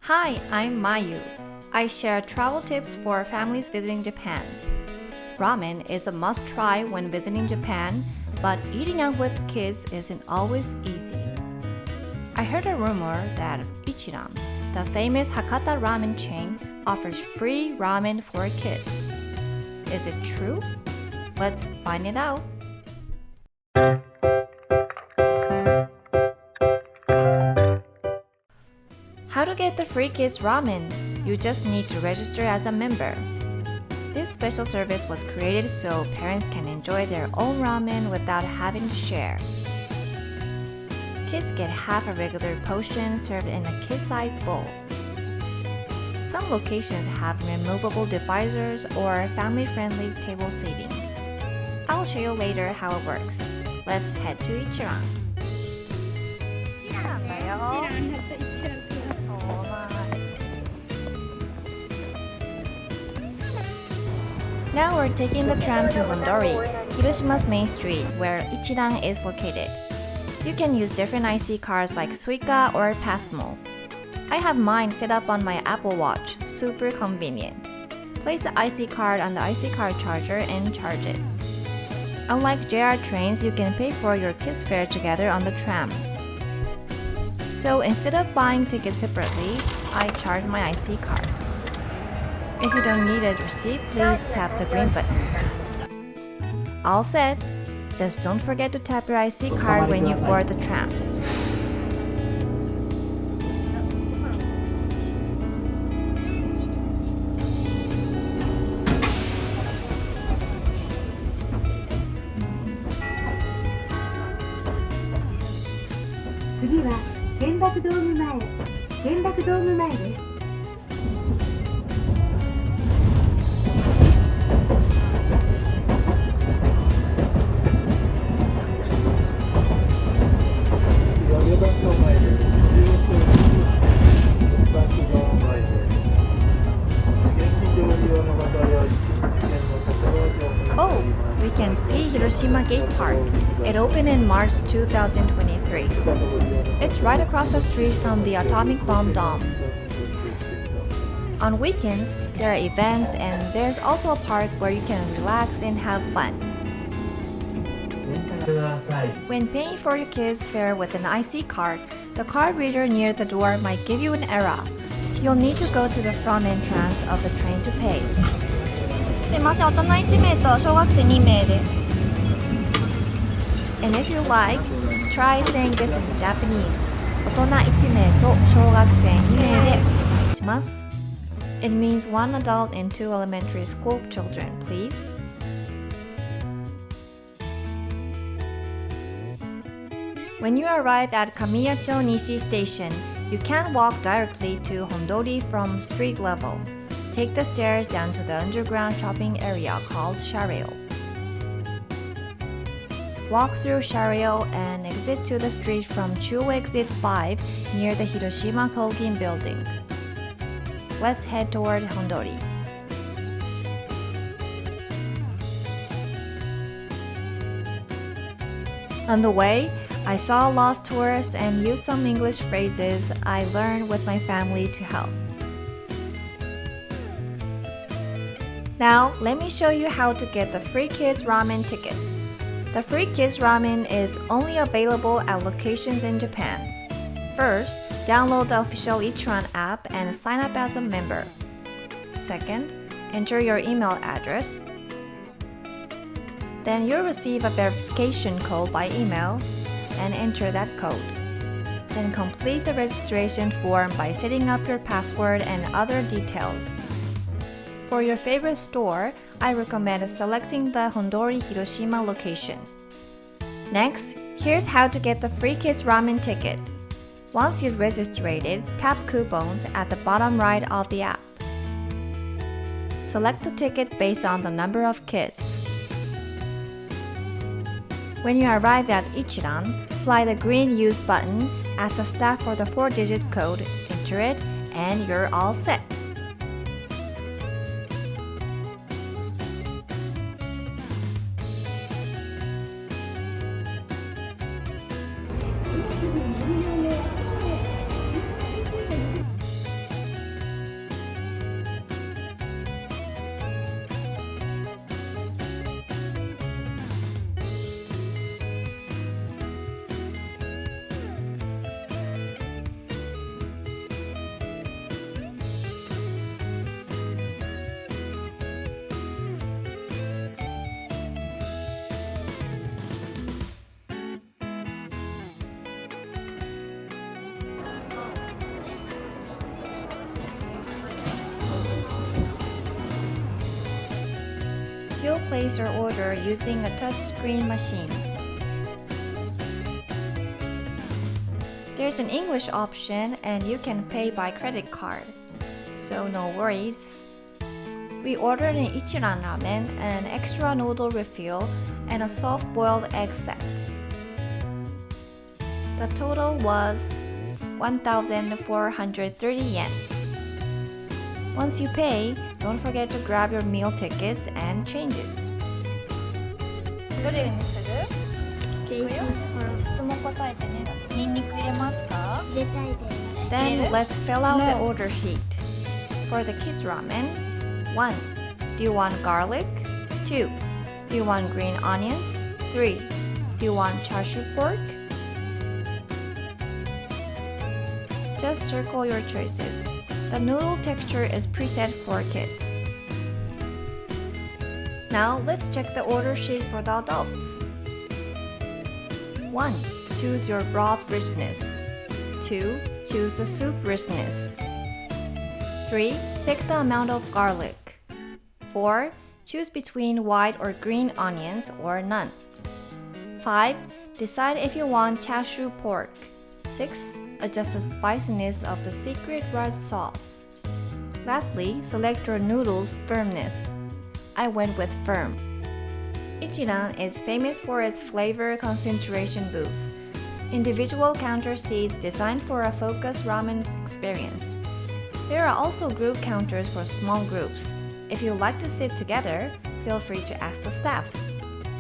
Hi, I'm Mayu. I share travel tips for families visiting Japan. Ramen is a must try when visiting Japan, but eating out with kids isn't always easy. I heard a rumor that Ichiran, the famous Hakata ramen chain, offers free ramen for kids. Is it true? Let's find it out. How to get the free kids ramen? You just need to register as a member. This special service was created so parents can enjoy their own ramen without having to share. Kids get half a regular portion served in a kid-sized bowl. Some locations have removable divisors or family-friendly table seating. I'll show you later how it works. Let's head to Ichiran. Now we're taking the tram to Hondori, Hiroshima's main street, where Ichiran is located. You can use different IC cards like Suica or Passmo. I have mine set up on my Apple Watch, super convenient. Place the IC card on the IC card charger and charge it. Unlike JR trains, you can pay for your kids' fare together on the tram. So instead of buying tickets separately, I charge my IC card. If you don't need a receipt, please tap the green button. All set! Just don't forget to tap your IC card when you board the tram. Oh, we can see Hiroshima Gate Park. It opened in March 2023. It's right across the street from the atomic bomb dome. On weekends, there are events and there's also a park where you can relax and have fun. When paying for your kids' fare with an IC card, the card reader near the door might give you an error. You'll need to go to the front entrance of the train to pay. すいません、大人1名と小学生2名で。And if you like, try saying this in Japanese. 大人1名と小学生2名でお願いします。It means one adult and two elementary school children, please. When you arrive at Kamiyacho Nishi Station, you can't walk directly to Hondori from street level. Take the stairs down to the underground shopping area called Shareo. Walk through Shareo and exit to the street from Chuo Exit 5 near the Hiroshima Kogin building. Let's head toward Hondori. On the way, I saw a lost tourist and used some English phrases I learned with my family to help. Now, let me show you how to get the free kids ramen ticket. The free kids ramen is only available at locations in Japan. First, download the official Ichiran app and sign up as a member. Second, enter your email address. Then you'll receive a verification code by email and enter that code. Then complete the registration form by setting up your password and other details. For your favorite store, I recommend selecting the Hondori Hiroshima location. Next, here's how to get the free kids ramen ticket. Once you've registered, tap coupons at the bottom right of the app. Select the ticket based on the number of kids. When you arrive at Ichiran, slide the green Use button, ask the staff for the 4-digit code, enter it, and you're all set. place your order using a touchscreen machine. There's an English option and you can pay by credit card, so no worries. We ordered an Ichiran ramen, an extra noodle refill, and a soft-boiled egg set. The total was 1,430 yen. Once you pay, don't forget to grab your meal tickets and changes. どれにする？This is for 質問答えてね。ニンニク入れますか？入れたいです。 Then let's fill out the No. order sheet. For the kids ramen, 1. Do you want garlic? 2. Do you want green onions? 3. Do you want chashu pork? Just circle your choices. The noodle texture is preset for kids. Now let's check the order sheet for the adults. 1. Choose your broth richness. 2. Choose the soup richness. 3. Pick the amount of garlic. 4. Choose between white or green onions or none. 5. Decide if you want chashu pork. 6. Adjust the spiciness of the secret red sauce. Lastly, select your noodles firmness. I went with firm. Ichiran is famous for its flavor concentration booths, individual counter seats designed for a focused ramen experience. There are also group counters for small groups. If you like to sit together, feel free to ask the staff.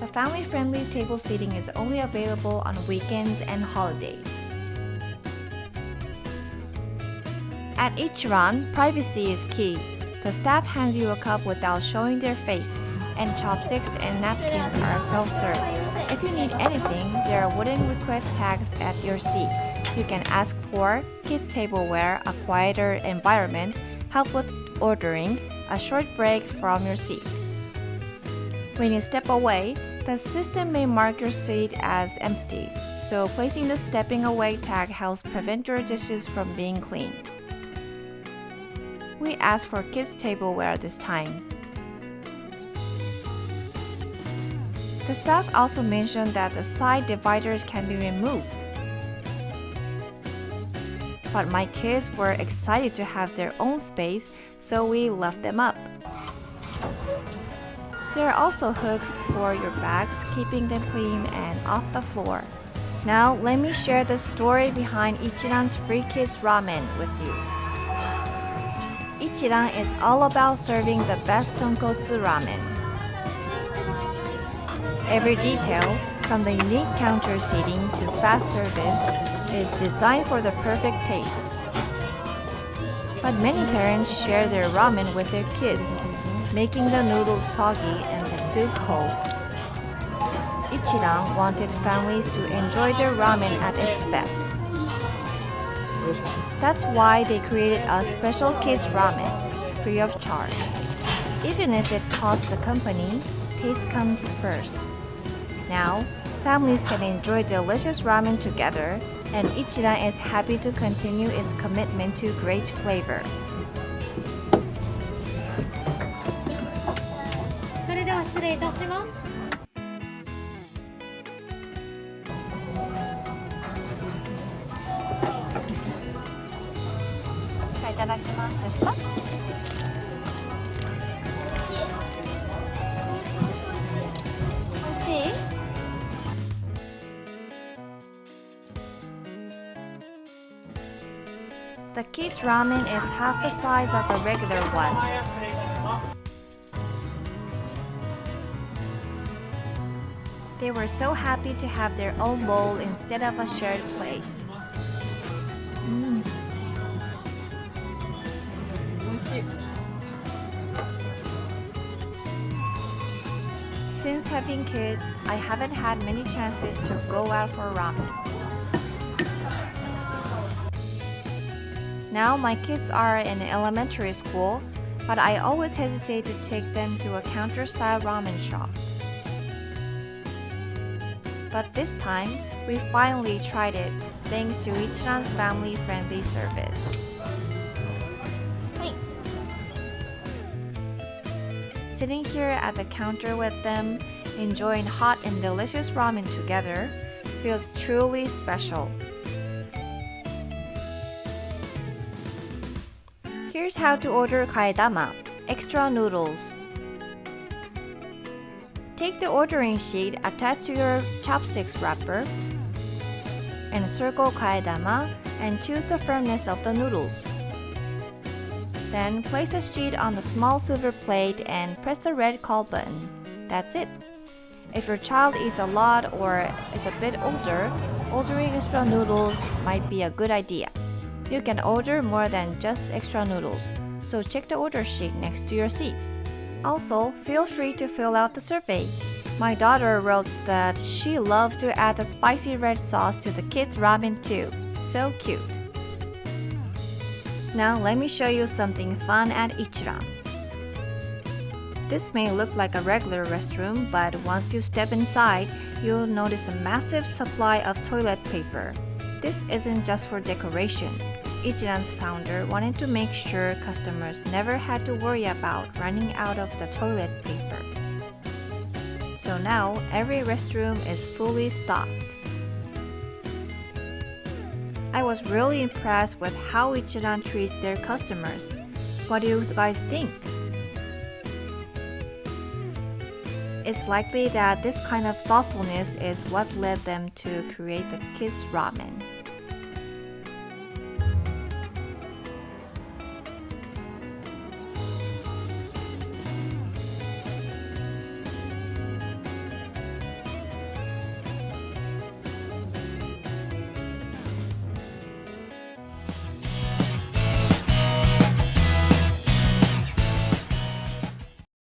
The family-friendly table seating is only available on weekends and holidays. At Ichiran, privacy is key. The staff hands you a cup without showing their face, and chopsticks and napkins are self-serve. If you need anything, there are wooden request tags at your seat. You can ask for kids tableware, a quieter environment, help with ordering, a short break from your seat. When you step away, the system may mark your seat as empty, so placing the stepping away tag helps prevent your dishes from being cleaned. We asked for kids tableware this time. The staff also mentioned that the side dividers can be removed. But my kids were excited to have their own space, so we left them up. There are also hooks for your bags, keeping them clean and off the floor. Now let me share the story behind Ichiran's free kids ramen with you. Ichiran is all about serving the best tonkotsu ramen. Every detail, from the unique counter seating to fast service, is designed for the perfect taste. But many parents share their ramen with their kids, making the noodles soggy and the soup cold. Ichiran wanted families to enjoy their ramen at its best. That's why they created a special kids ramen, free of charge. Even if it costs the company, taste comes first. Now, families can enjoy delicious ramen together, and Ichiran is happy to continue its commitment to great flavor. それでは失礼いたします。いただきますした。美味しい？ The kids' ramen is half the size of the regular one. They were so happy to have their own bowl instead of a shared plate. Since having kids, I haven't had many chances to go out for ramen. Now my kids are in elementary school, but I always hesitate to take them to a counter-style ramen shop. But this time, we finally tried it, thanks to Ichiran's family-friendly service. sitting here at the counter with them, enjoying hot and delicious ramen together, feels truly special. Here's how to order kaedama, extra noodles. Take the ordering sheet attached to your chopsticks wrapper and circle kaedama and choose the firmness of the noodles. Then place the sheet on the small silver plate and press the red call button. That's it. If your child eats a lot or is a bit older, ordering extra noodles might be a good idea. You can order more than just extra noodles, so check the order sheet next to your seat. Also, feel free to fill out the survey. My daughter wrote that she loves to add the spicy red sauce to the kids' ramen too. So cute. Now let me show you something fun at Ichiran. This may look like a regular restroom, but once you step inside, you'll notice a massive supply of toilet paper. This isn't just for decoration. Ichiran's founder wanted to make sure customers never had to worry about running out of the toilet paper. So now every restroom is fully stocked. I was really impressed with how Ichiran treats their customers. What do you guys think? It's likely that this kind of thoughtfulness is what led them to create the Kids Ramen.